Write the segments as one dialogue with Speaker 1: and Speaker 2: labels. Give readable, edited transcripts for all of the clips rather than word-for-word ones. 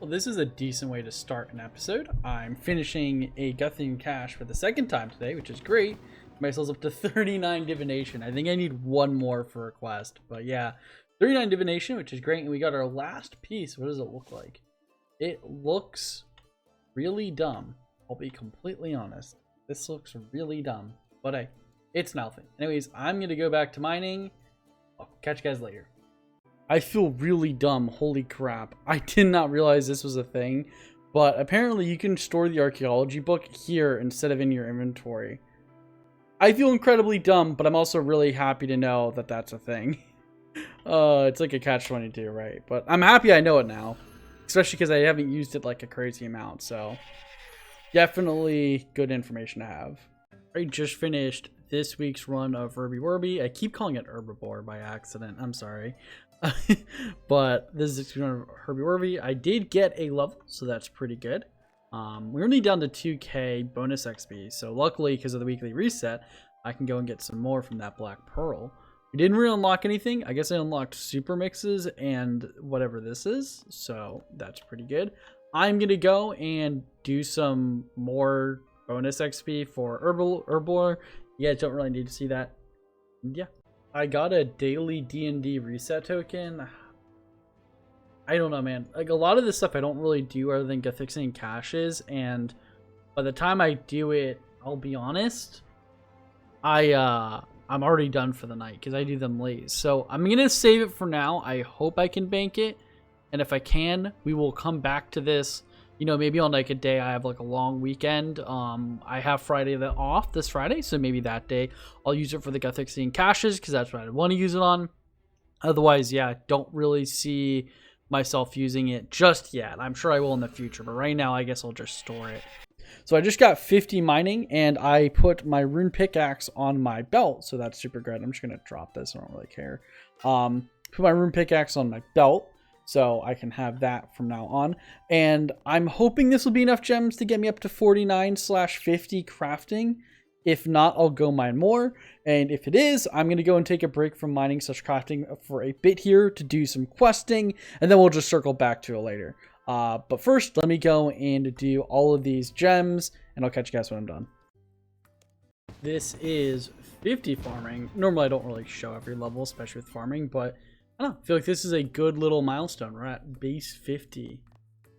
Speaker 1: Well, this is a decent way to start an episode. I'm finishing a Guthian cache for the second time today, which is great. Myself up to 39 divination. I think I need one more for a quest, but yeah, 39 divination, which is great. And we got our last piece. What does it look like? It looks really dumb. I'll be completely honest. This looks really dumb, but hey, it's nothing. Anyways, I'm gonna go back to mining. I'll catch you guys later. I feel really dumb. Holy crap. I did not realize this was a thing, but apparently you can store the archaeology book here instead of in your inventory. I feel incredibly dumb, but I'm also really happy to know that that's a thing. It's like a catch-22, right? But I'm happy I know it now, especially because I haven't used it like a crazy amount, so definitely good information to have. I just finished this week's run of Herby Werby. I keep calling it Herbivore by accident. I'm sorry. But this is Herby Werby. I did get a level, so that's pretty good. We're only down to 2k bonus XP, so luckily because of the weekly reset, I can go and get some more from that Black Pearl. We didn't really unlock anything. I guess I unlocked super mixes and whatever this is, so that's pretty good. I'm gonna go and do some more bonus XP for Herbivore. You guys don't really need to see that. Yeah. I got a daily D&D reset token. I don't know, man. Like, a lot of this stuff I don't really do other than get fixing caches, and by the time I do it, I'll be honest, I'm already done for the night because I do them late. So I'm gonna save it for now. I hope I can bank it, and if I can, we will come back to this. You know, maybe on like a day I have like a long weekend. I have Friday off this Friday, so maybe that day I'll use it for the Guthixian caches because that's what I want to use it on. Otherwise, yeah, don't really see myself using it just yet. I'm sure I will in the future, but right now I guess I'll just store it. So I just got 50 mining and I put my rune pickaxe on my belt, so that's super good. I'm just gonna drop this. I don't really care. Put my rune pickaxe on my belt, so I can have that from now on. And I'm hoping this will be enough gems to get me up to 49/50 crafting. If not, I'll go mine more. And if it is, I'm going to go and take a break from mining / crafting for a bit here to do some questing. And then we'll just circle back to it later. But first, let me go and do all of these gems. And I'll catch you guys when I'm done. This is 50 farming. Normally, I don't really show every level, especially with farming. But I don't know, I feel like this is a good little milestone. We're at base 50,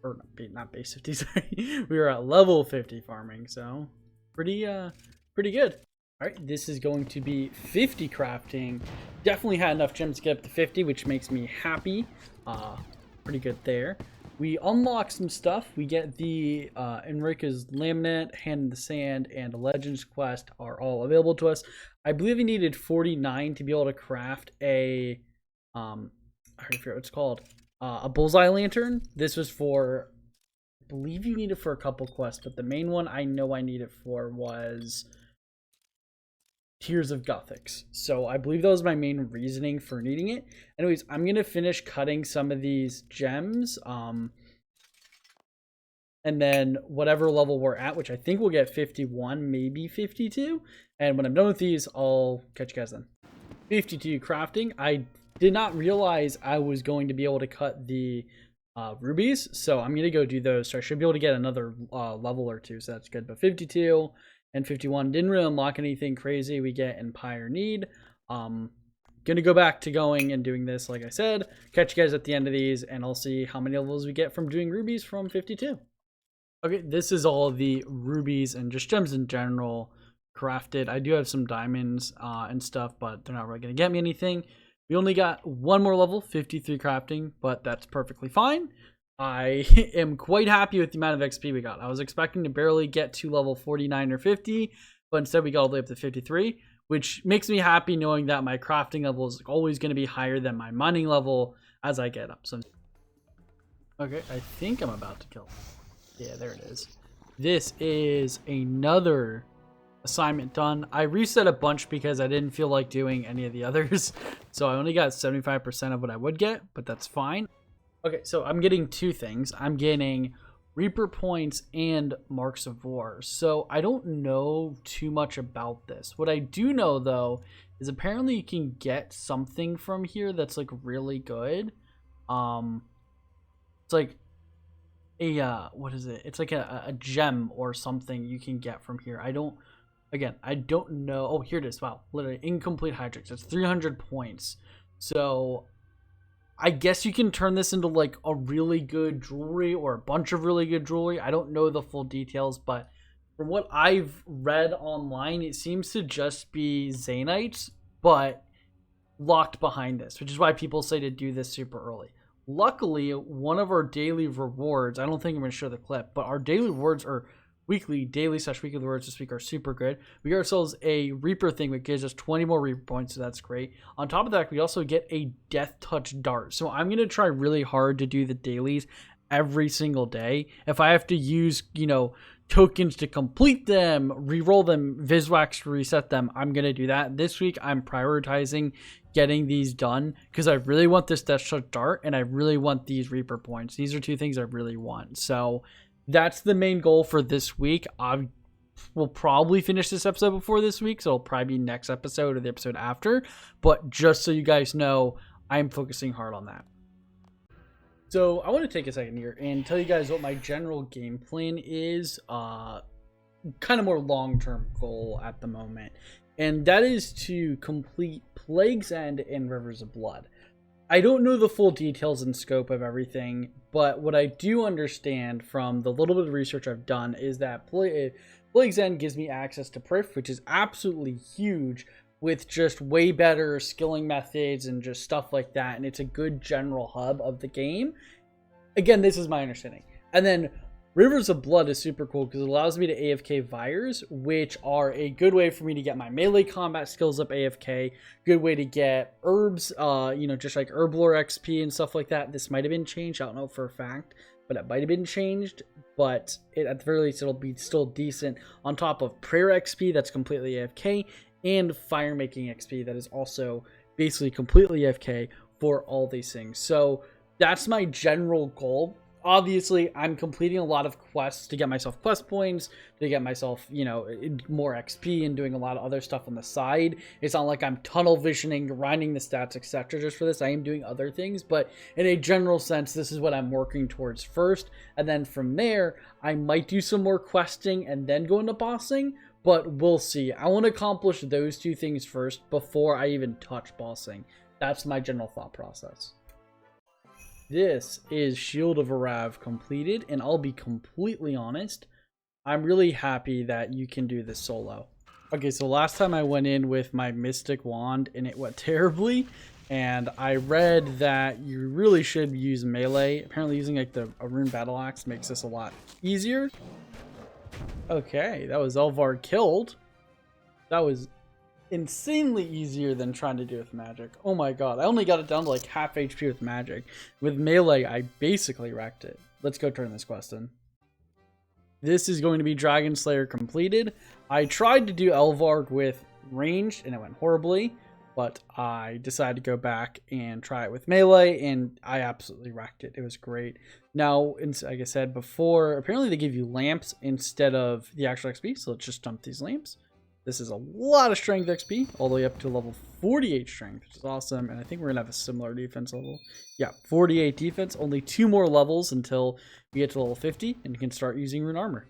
Speaker 1: or not base 50, sorry. We are at level 50 farming, so pretty good. All right, this is going to be 50 crafting. Definitely had enough gems to get up to 50, which makes me happy. Pretty good there. We unlock some stuff. We get the Enrica's Laminate, Hand in the Sand, and Legends quest are all available to us. I believe we needed 49 to be able to craft a I forget what it's called, a bullseye lantern. This was for, I believe you need it for a couple quests, but the main one I know I need it for was Tears of Gothics. So I believe that was my main reasoning for needing it. Anyways, I'm gonna finish cutting some of these gems, and then whatever level we're at, which I think we'll get 51, maybe 52. And when I'm done with these, I'll catch you guys then. 52 crafting. I did not realize I was going to be able to cut the rubies, so I'm going to go do those. So I should be able to get another level or two, so that's good. But 52 and 51 didn't really unlock anything crazy. We get Empire Need. Going to go back to going and doing this, like I said. Catch you guys at the end of these, and I'll see how many levels we get from doing rubies from 52. Okay, this is all of the rubies and just gems in general crafted. I do have some diamonds and stuff, but they're not really going to get me anything. We only got one more level, 53 crafting, but that's perfectly fine. I am quite happy with the amount of XP we got. I was expecting to barely get to level 49 or 50, but instead we got all the way up to 53, which makes me happy knowing that my crafting level is always going to be higher than my mining level as I get up. So, okay, I think I'm about to kill. Yeah, there it is. This is another assignment done. I reset a bunch because I didn't feel like doing any of the others, so I only got 75% of what I would get, but that's fine. Okay, so I'm getting two things. I'm getting Reaper points and Marks of War. So I don't know too much about this. What I do know though is apparently you can get something from here that's like really good. It's like what is it? It's like a gem or something you can get from here. I don't know. Oh, here it is. Wow, literally incomplete Hydrix. It's 300 points. So I guess you can turn this into like a really good jewelry or a bunch of really good jewelry. I don't know the full details, but from what I've read online, it seems to just be Zanites, but locked behind this, which is why people say to do this super early. Luckily, one of our daily rewards, I don't think I'm going to show the clip, but our daily rewards are daily/weekly rewards this week are super good. We get ourselves a Reaper thing, which gives us 20 more Reaper points, so that's great. On top of that, we also get a Death Touch Dart. So I'm going to try really hard to do the dailies every single day. If I have to use, tokens to complete them, re-roll them, Viswax to reset them, I'm going to do that. This week, I'm prioritizing getting these done because I really want this Death Touch Dart and I really want these Reaper points. These are two things I really want. So that's the main goal for this week. I will probably finish this episode before this week, so it'll probably be next episode or the episode after. But just so you guys know, I'm focusing hard on that. So I want to take a second here and tell you guys what my general game plan is, kind of more long-term goal at the moment. And that is to complete Plague's End and Rivers of Blood. I don't know the full details and scope of everything, but what I do understand from the little bit of research I've done is that Plague's End gives me access to Prif, which is absolutely huge, with just way better skilling methods and just stuff like that, and it's a good general hub of the game. Again, this is my understanding. And then Rivers of Blood is super cool because it allows me to AFK Vires, which are a good way for me to get my melee combat skills up AFK, good way to get herbs, just like Herblore XP and stuff like that. This might have been changed, I don't know for a fact, but it might have been changed, but at the very least it'll be still decent on top of Prayer XP that's completely AFK, and Fire Making XP that is also basically completely AFK for all these things. So that's my general goal. Obviously, I'm completing a lot of quests to get myself quest points, to get myself, more XP and doing a lot of other stuff on the side. It's not like I'm tunnel visioning, grinding the stats, etc. just for this. I am doing other things, but in a general sense, this is what I'm working towards first. And then from there, I might do some more questing and then go into bossing, but we'll see. I want to accomplish those two things first before I even touch bossing. That's my general thought process. This is Shield of Arav completed, and I'll be completely honest, I'm really happy that you can do this solo. Okay, so last time I went in with my Mystic Wand and it went terribly, and I read that you really should use melee. Apparently using like the Rune Battle Axe makes this a lot easier. Okay, that was Elvar killed. That was insanely easier than trying to do with magic. Oh my god, I only got it down to like half HP with magic. With melee, I basically wrecked it. Let's go turn this quest in. This is going to be Dragon Slayer completed. I tried to do Elvarg with ranged and it went horribly, but I decided to go back and try it with melee and I absolutely wrecked it. It was great. Now, like I said before, apparently they give you lamps instead of the actual XP, so let's just dump these lamps. This is a lot of strength XP, all the way up to level 48 strength, which is awesome. And I think we're going to have a similar defense level. Yeah, 48 defense, only 2 more levels until we get to level 50, and you can start using rune armor.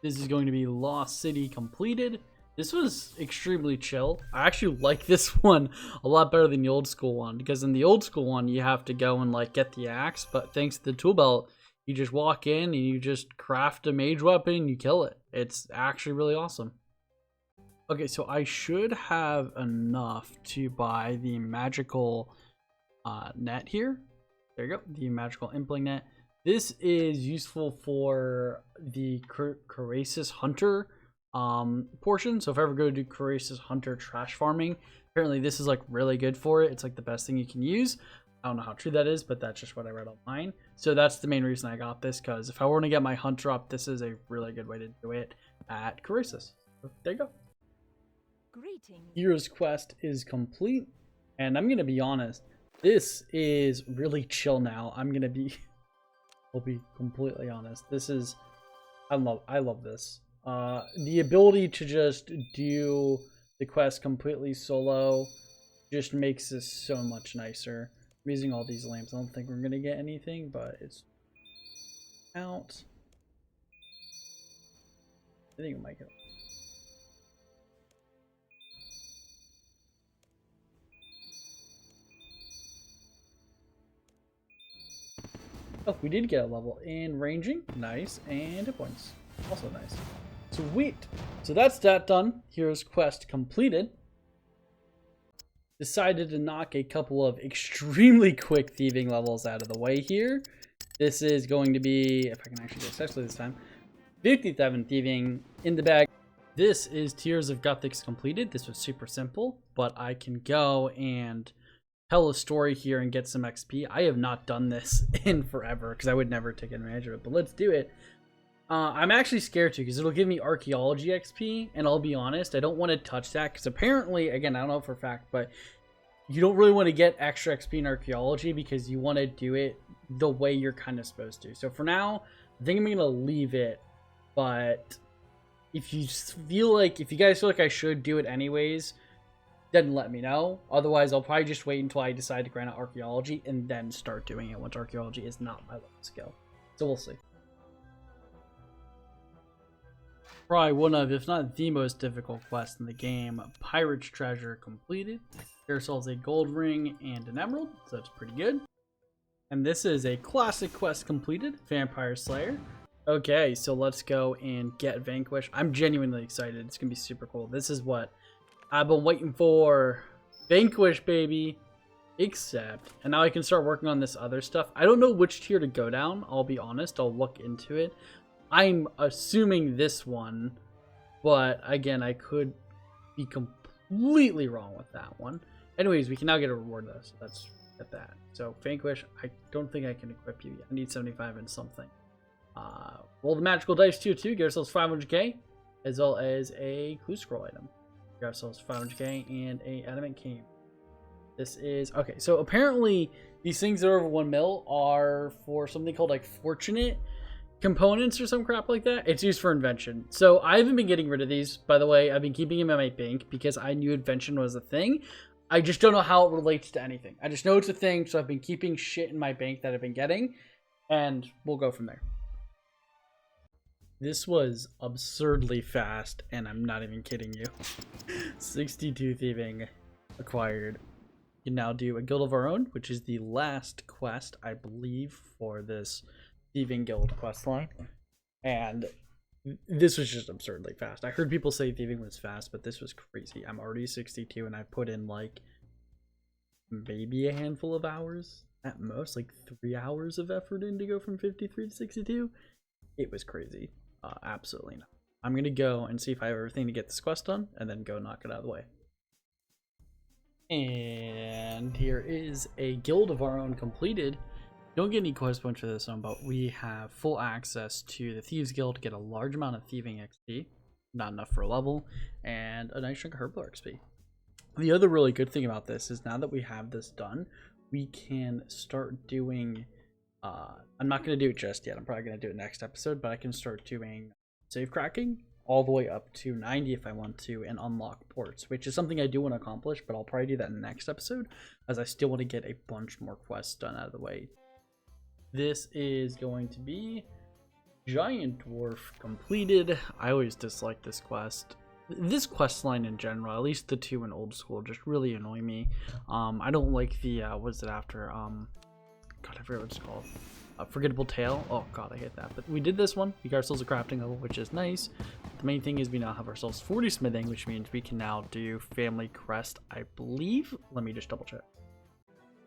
Speaker 1: This is going to be Lost City completed. This was extremely chill. I actually like this one a lot better than the old school one, because in the old school one, you have to go and like get the axe, but thanks to the tool belt, you just walk in and you just craft a mage weapon and you kill it. It's actually really awesome. Okay, so I should have enough to buy the magical net here. There you go, the magical impling net. This is useful for the Curasis Hunter portion. So if I ever go to do Curasis Hunter trash farming, apparently this is like really good for it. It's like the best thing you can use. I don't know how true that is, but that's just what I read online. So that's the main reason I got this, because if I want to get my hunter up, this is a really good way to do it at Curasis. So there you go.
Speaker 2: Greetings.
Speaker 1: Hero's quest is complete, and I'm gonna be honest, this is really chill now. I'll be completely honest. This is, I love this. The ability to just do the quest completely solo just makes this so much nicer. I'm using all these lamps. I don't think we're gonna get anything, but it's out. I think it might go. Oh, we did get a level in ranging. Nice. And hit points. Also nice. Sweet. So that's that done. Hero's quest completed. Decided to knock a couple of extremely quick thieving levels out of the way here. This is going to be, if I can actually get successfully this time, 57 thieving in the bag. This is Tears of Gothics completed. This was super simple, but I can go and tell a story here and get some XP. I have not done this in forever because I would never take advantage of it, but let's do it. I'm actually scared to because it'll give me archaeology XP, and I'll be honest, I don't want to touch that because apparently, again, I don't know for a fact, but you don't really want to get extra XP in archaeology because you want to do it the way you're kind of supposed to. So for now, I think I'm going to leave it, but if you guys feel like I should do it anyways, then let me know. Otherwise, I'll probably just wait until I decide to grind out archaeology and then start doing it once archaeology is not my level skill. So we'll see. Probably one of, if not the most difficult quest in the game. Pirate's Treasure completed. Yourselves a gold ring and an emerald, so that's pretty good. And this is a classic quest completed, Vampire Slayer. Okay, so let's go and get Vanquish. I'm genuinely excited. It's gonna be super cool. This is what I've been waiting for. Vanquish, baby. Except, and now I can start working on this other stuff. I don't know which tier to go down, I'll be honest. I'll look into it. I'm assuming this one, but again, I could be completely wrong with that one. Anyways, we can now get a reward though, so let's get that. So Vanquish, I don't think I can equip you yet. I need 75 and something. Roll the magical dice too. Get ourselves 500k, as well as a clue scroll item. Get ourselves 500k and a adamant cane. This is okay. So apparently, these things that are over 1 mil are for something called like fortunate components or some crap like that. It's used for invention. So I haven't been getting rid of these, by the way. I've been keeping them in my bank because I knew invention was a thing. I just don't know how it relates to anything. I just know it's a thing, so I've been keeping shit in my bank that I've been getting, and we'll go from there. This was absurdly fast, and I'm not even kidding you. 62 thieving acquired. We can now do a guild of our own, which is the last quest, I believe, for this thieving guild quest line. And this was just absurdly fast. I heard people say thieving was fast, but this was crazy. I'm already 62 and I put in like maybe a handful of hours at most, like 3 hours of effort in to go from 53 to 62. It was crazy. Absolutely not. I'm gonna go and see if I have everything to get this quest done and then go knock it out of the way. And here is a guild of our own completed. Don't get any quest points for this one, but we have full access to the Thieves Guild, get a large amount of thieving XP, not enough for a level, and a nice chunk of Herbal XP. The other really good thing about this is now that we have this done, we can start doing, I'm not going to do it just yet, I'm probably going to do it next episode, but I can start doing save cracking all the way up to 90 if I want to, and unlock ports, which is something I do want to accomplish, but I'll probably do that in the next episode, as I still want to get a bunch more quests done out of the way. This is going to be Giant Dwarf completed. I always dislike this quest. This quest line in general, at least the two in old school, just really annoy me. I don't like the, what is it after? God, I forget what it's called. Forgettable Tale. Oh god, I hate that. But we did this one. We got ourselves a crafting level, which is nice. The main thing is we now have ourselves 40 smithing, which means we can now do Family Crest, I believe. Let me just double check.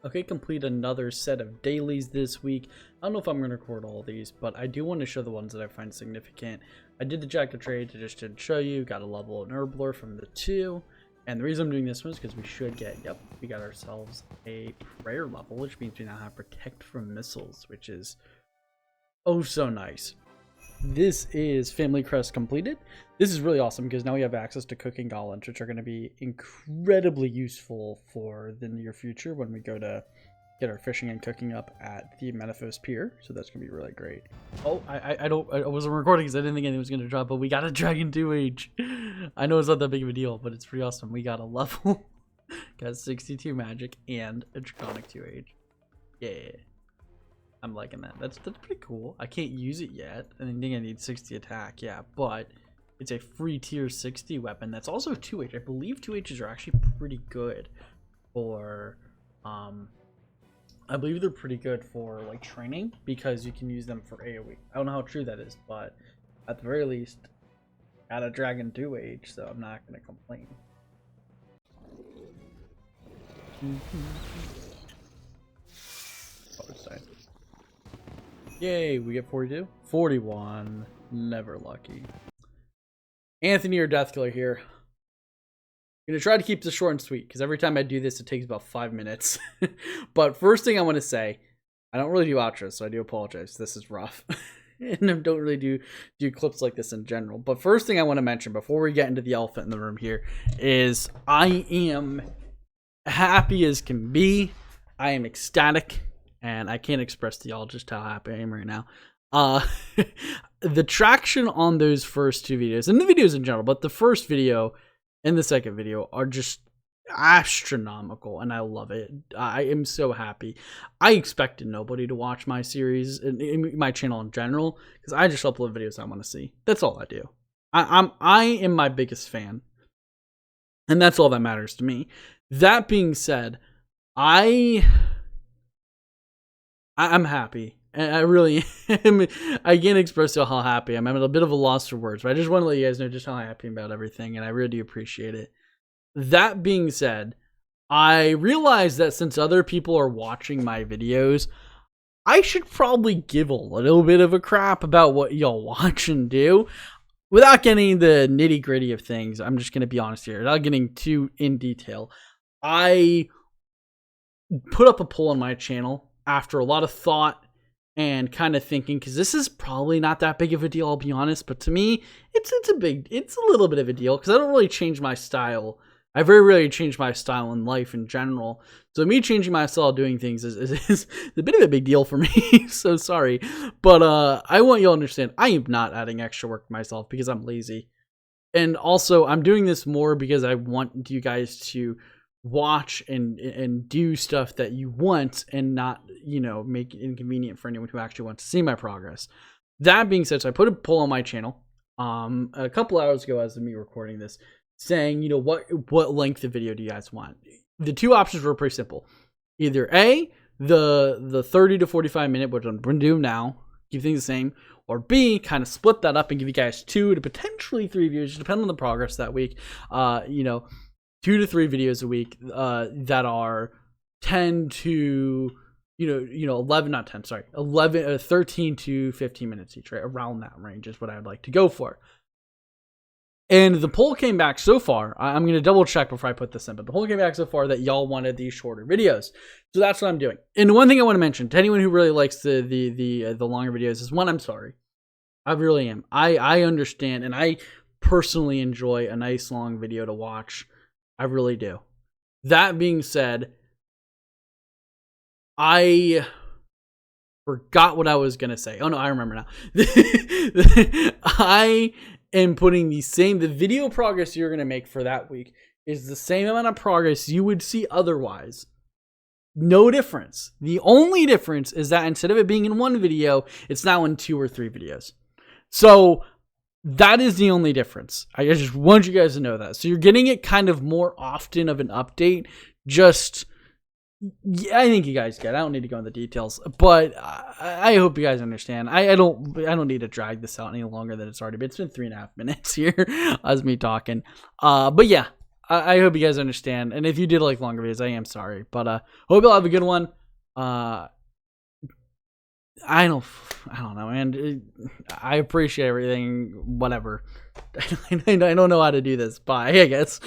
Speaker 1: Okay, complete another set of dailies this week. I don't know if I'm going to record all of these, but I do want to show the ones that I find significant. I did the Jack of Trades, I just didn't show you. Got a level in Herblore from the 2. And the reason I'm doing this one is because we should get, yep, we got ourselves a prayer level, which means we now have Protect from Missiles, which is oh so nice. This is Family Crest completed. This is really awesome because now we have access to cooking golems, which are going to be incredibly useful for the near future when we go to get our fishing and cooking up at the Menaphos Pier. So that's going to be really great. Oh, I wasn't recording because I didn't think anything was going to drop, but we got a Dragon 2H. I know it's not that big of a deal, but it's pretty awesome. We got a level, got 62 magic and a Draconic 2H. Yeah. I'm liking that. That's pretty cool. I can't use it yet. I think I need 60 attack, yeah, but it's a free tier 60 weapon that's also 2H. I believe 2Hs are actually pretty good for I believe they're pretty good for like training because you can use them for AoE. I don't know how true that is, but at the very least, got a dragon 2H, so I'm not gonna complain. Yay, we get 42. 41. Never lucky. Anthony or Deathkiller here. I'm gonna try to keep this short and sweet because every time I do this, it takes about 5 minutes. But first thing I want to say, I don't really do outros, so I do apologize. This is rough. And I don't really do clips like this in general. But first thing I want to mention before we get into the elephant in the room here is I am happy as can be. I am ecstatic, and I can't express to y'all just how happy I am right now. The traction on those first two videos, and the videos in general, but the first video and the second video are just astronomical, and I love it. I am so happy. I expected nobody to watch my series and my channel in general because I just upload videos I want to see. That's all I do. I am my biggest fan, and that's all that matters to me. That being said, I'm happy. And I really am. I can't express how happy I'm. I'm at a bit of a loss for words, but I just want to let you guys know just how happy I'm about everything, and I really do appreciate it. That being said, I realize that since other people are watching my videos, I should probably give a little bit of a crap about what y'all watch and do. Without getting the nitty gritty of things, I'm just going to be honest here. Without getting too in detail, I put up a poll on my channel after a lot of thought and kind of thinking, because this is probably not that big of a deal, I'll be honest, but to me, it's a little bit of a deal, because I don't really change my style. I very rarely change my style in life in general, so me changing my style of doing things is a bit of a big deal for me, so sorry, but I want you all to understand, I am not adding extra work to myself, because I'm lazy, and also, I'm doing this more because I want you guys to watch and do stuff that you want and not, make it inconvenient for anyone who actually wants to see my progress. That being said, so I put a poll on my channel a couple hours ago as of me recording this saying, what length of video do you guys want? The two options were pretty simple. Either A, the 30 to 45 minute, which I'm going to do now, keep things the same, or B, kind of split that up and give you guys 2 to potentially 3 views, depending on the progress that week. 2 to 3 videos a week that are 10 to 11, not 10, sorry, 13 to 15 minutes each, right? Around that range is what I would like to go for. And the poll came back so far, I'm going to double check before I put this in, but the poll came back so far that y'all wanted these shorter videos. So that's what I'm doing. And one thing I want to mention to anyone who really likes the longer videos is, one, I'm sorry. I really am. I understand, and I personally enjoy a nice long video to watch. I really do. That being said, I forgot what I was going to say. Oh no, I remember now. I am putting the video progress you're going to make for that week is the same amount of progress you would see otherwise. No difference. The only difference is that instead of it being in one video, it's now in 2 or 3 videos. So that is the only difference. I just want you guys to know that. So you're getting it kind of more often of an update. Just, yeah, I think you guys get it. I don't need to go into the details, but I hope you guys understand. I don't need to drag this out any longer than it's already been. It's been 3.5 minutes here as me talking. But yeah, I hope you guys understand. And if you did like longer videos, I am sorry. But hope you'll have a good one. I don't know, man. I appreciate everything. Whatever. I don't know how to do this. Bye, I guess.